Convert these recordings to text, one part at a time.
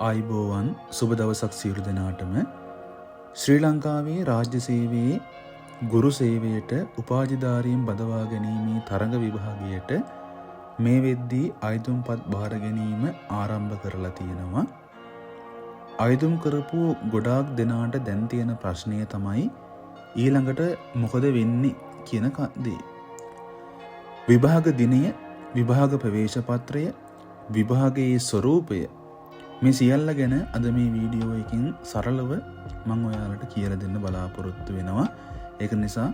ආයිබෝවන් සුබ දවසක් සියලු දෙනාටම. ශ්‍රී ලංකාවේ රාජ්‍ය සේවයේ ගුරු සේවයට උපාධිධාරීන් බදවා ගැනීමේ තරඟ විභාගයට මේ වෙද්දී අයදුම්පත් බාර ගැනීම ආරම්භ කරලා තියෙනවා. අයදුම් කරපු ගොඩාක් දෙනාට දැන් තියෙන ප්‍රශ්නය තමයි ඊළඟට මොකද වෙන්නේ කියන දේ. විභාග දිනය, විභාග ප්‍රවේශ පත්‍රය, විභාගයේ ස්වරූපය මේ සියල්ල ගැන අද මේ වීඩියෝ එකකින් සරලව මම ඔයාලට කියලා දෙන්න බලාපොරොත්තු වෙනවා. ඒක නිසා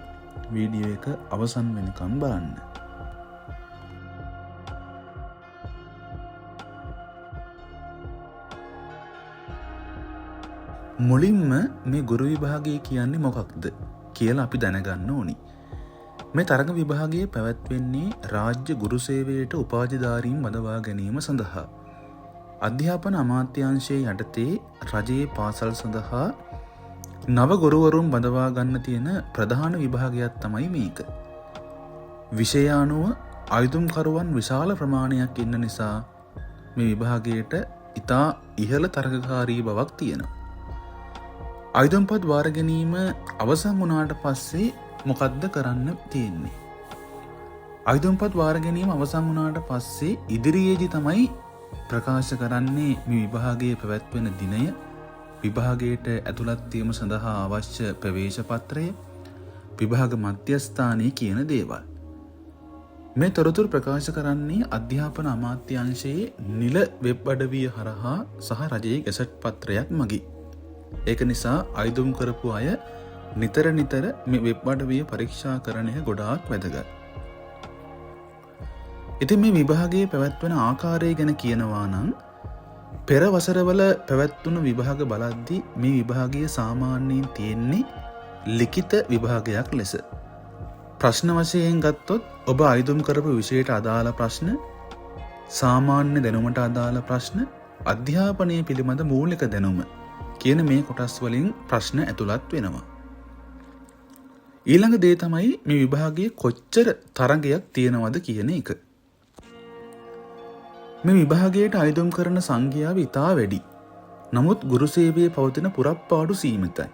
වීඩියෝ එක අවසන් වෙනකම් බලන්න. මුලින්ම මේ ගුරු විභාගය කියන්නේ මොකක්ද කියලා අපි දැනගන්න ඕනි. මේ තරඟ විභාගයේ පැවැත්වෙන්නේ රාජ්‍ය ගුරු සේවයට උපාධිධාරීන් බදවා ගැනීම සඳහා. අධ්‍යාපන අමාත්‍යාංශයේ යටතේ රජයේ පාසල් සඳහා නව ගුරුවරුන් බඳවා ගන්න තියෙන ප්‍රධාන විභාගයක් තමයි මේක. විෂය අනුව අයදුම්කරුවන් විශාල ප්‍රමාණයක් ඉන්න නිසා මේ විභාගයට ඉතා ඉහළ තරගකාරී බවක් තියෙනවා. අයදුම්පත් වාර ගැනීම අවසන් වුණාට පස්සේ මොකද්ද කරන්න තියෙන්නේ? අයදුම්පත් වාර ගැනීම අවසන් වුණාට පස්සේ ඉදිරියේදී තමයි ප්‍රකාශ කරන්නේ මේ විභාගයේ පැවැත්වෙන දිනය, විභාගයට ඇතුළත් වීම සඳහා අවශ්‍ය ප්‍රවේශ පත්‍රය, විභාග මධ්‍යස්ථානයේ කියන දේවල්. මේ තොරතුරු ප්‍රකාශ කරන්නේ අධ්‍යාපන අමාත්‍යාංශයේ නිල වෙබ් අඩවිය හරහා සහ රජයේ ගැසට් පත්‍රයක් මගින්. ඒක නිසා අයදුම් කරපු අය නිතර මේ වෙබ් අඩවිය පරීක්ෂා කරන එක ගොඩාක් වැදගත්. ඉතින් මේ විභාගයේ පැවැත්වෙන ආකාරය ගැන කියනවා නම් පෙර වසරවල පැවැත්වුණු විභාග බලද්දී මේ විභාගය සාමාන්‍යයෙන් තියෙන්නේ ලිඛිත විභාගයක් ලෙස. ප්‍රශ්න වශයෙන් ගත්තොත් ඔබ අයදුම් කරපු විෂයට අදාළ ප්‍රශ්න, සාමාන්‍ය දැනුමට අදාළ ප්‍රශ්න, අධ්‍යාපනය පිළිබඳ මූලික දැනුම කියන මේ කොටස් වලින් ප්‍රශ්න ඇතුළත් වෙනවා. ඊළඟ දේ තමයි මේ විභාගයේ කොච්චර තරඟයක් තියෙනවද කියන එක. මේ විභාගයට අයදුම් කරන සංඛ්‍යාව ඉතා වැඩි. නමුත් ගුරු සේවයේ පවතින පුරප්පාඩු සීමිතයි.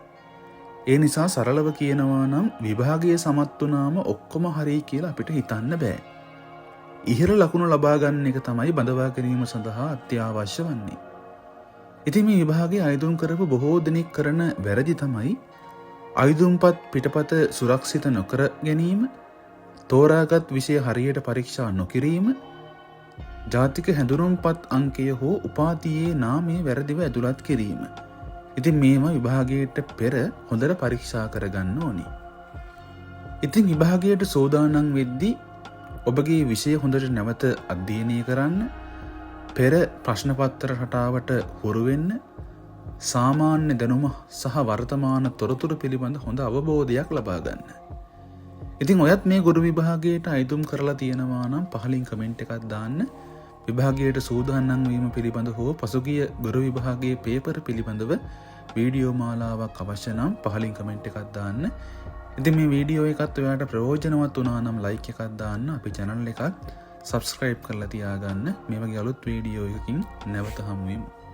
ඒ නිසා සරලව කියනවා නම් විභාගයේ සමත් වුණාම ඔක්කොම හරි කියලා අපිට හිතන්න බෑ. ඉහළ ලකුණු ලබා ගන්න එක තමයි බඳවා ගැනීම සඳහා අත්‍යවශ්‍ය වන්නේ. ඉතින් මේ විභාගයේ අයදුම් කරපු බොහෝ දෙනෙක් කරන වැරදි තමයි අයදුම්පත් පිටපත සුරක්ෂිත නොකර ගැනීම, තෝරාගත් විෂය හරියට පරීක්ෂා නොකිරීම, ජාතික හැඳුනුම්පත් අංකය හෝ උපාධියේ නාමය වැරදිව ඇතුළත් කිරීම. ඉතින් මේවා විභාගයට පෙර හොඳට පරීක්ෂා කරගන්න ඕනේ. ඉතින් විභාගයට සූදානම් වෙද්දී ඔබගේ විෂය හොඳට නැවත අධ්‍යයනය කරන්න, පෙර ප්‍රශ්න පත්‍ර රටාවට හුරු වෙන්න, සාමාන්‍ය දැනුම සහ වර්තමාන තොරතුරු පිළිබඳ හොඳ අවබෝධයක් ලබා ගන්න. ඉතින් ඔයත් මේ ගුරු විභාගයට අයදුම් කරලා තියෙනවා නම් පහලින් කමෙන්ට් එකක් දාන්න. විභාගයට සූදානම් වීම පිළිබඳ හෝ පසුගිය ගුරු විභාගයේ පේපර් පිළිබඳව වීඩියෝ මාලාවක් අවශ්‍ය නම් පහලින් කමෙන්ට් එකක් දාන්න. ඉතින් මේ වීඩියෝ එකත් ඔයාලට ප්‍රයෝජනවත් වුණා නම් ලයික් එකක් දාන්න. අපි channel එකත් subscribe කරලා තියාගන්න. මේ වගේ අලුත් වීඩියෝ එකකින් නැවත හමු වෙමු.